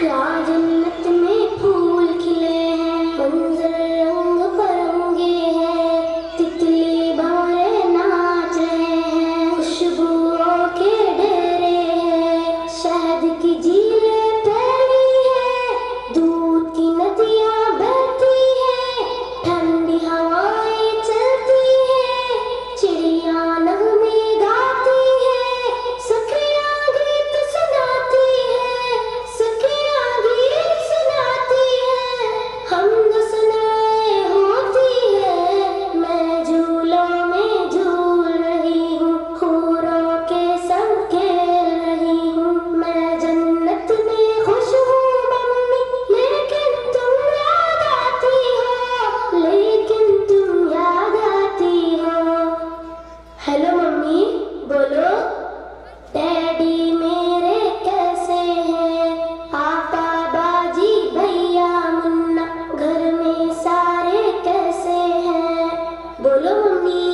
या जन्नत में फूल खिले हैं, मंजर रंग बिरंगे हैं, तितली भंवरे नाच रहे हैं, खुशबुओं के डेरे हैं, शहद की झीलें फैली हैं, दूध की नदियाँ बहती हैं, ठंडी हवाएं चलती हैं, चिड़िया नगमे गाती हैं, सखियाँ गीत सुनाती हैं, सखियाँ गीत सुनाती हैं, हमद सनाए होती है। मैं झूलों में झूल रही हूँ, हूरों के संग खेल रही हूँ, मैं जन्नत में खुश हूँ मम्मी, लेकिन तुम याद आती हो, लेकिन तुम याद आती हो। हेलो मम्मी, बोलो। डैडी मेरे कैसे हैं, पापा बाजी भैया मुन्ना, घर में सारे कैसे हैं। बोलो मम्मी,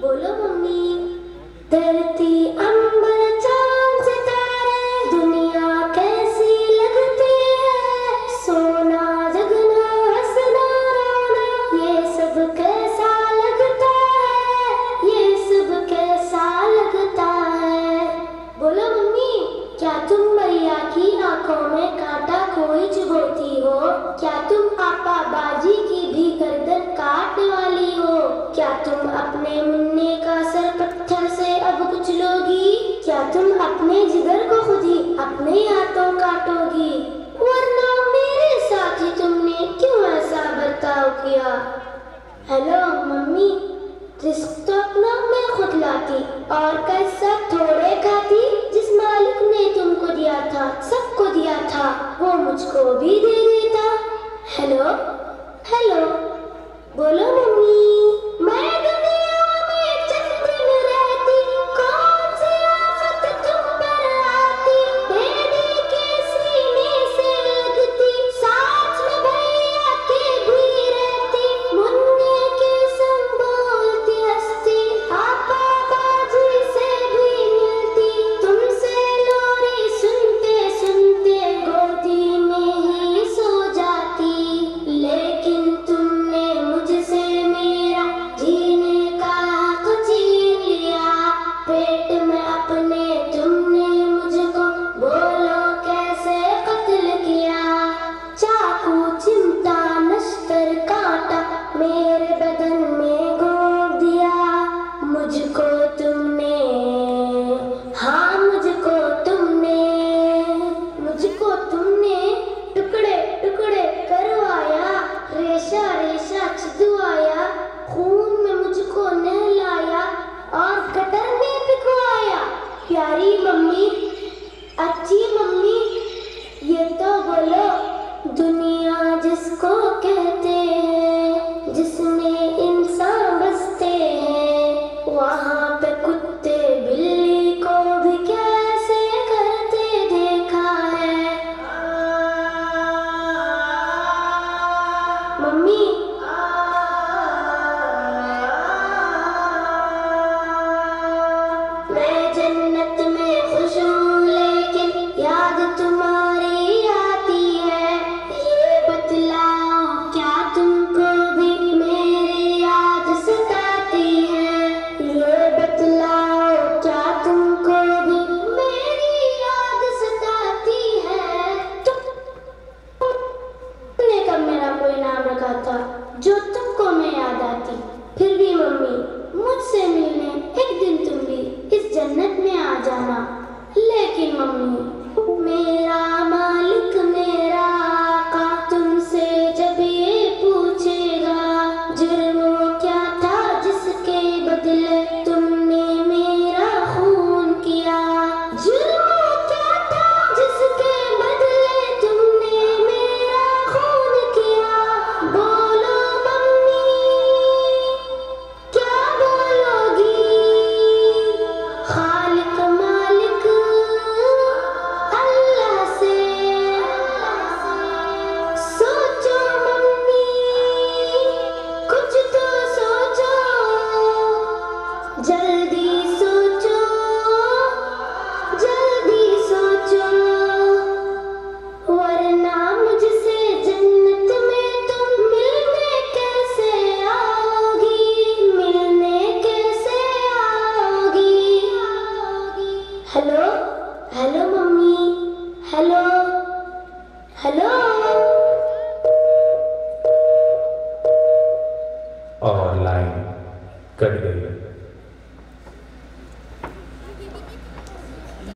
बोलो मम्मी। धरती अंबर चांद सितारे दुनिया कैसी लगती है, सोना जगना हंसना रोना ये सब कैसा लगता है, ये सब कैसा लगता है। बोलो मम्मी, क्या तुम भैया की आंखों में कांटा कोई चुभोती हो, क्या तुम आपा बाजी की भी गर्दन काटने वाली हो, क्या तुम अपने मुन्ने का सर पत्थर से अब कुचलोगी, क्या तुम अपने जिगर को खुद ही अपने हाथों काटोगी, वरना मेरे साथ ही तुमने क्यों ऐसा बर्ताव किया। हेलो मम्मी, रिस्क तो अपना मैं खुद लाती और कैसा थोड़े खाती, जिस मालिक ने तुमको दिया था सबको दिया था वो मुझको भी दे देता। हेलो हेलो, बोलो मम्मी। मैं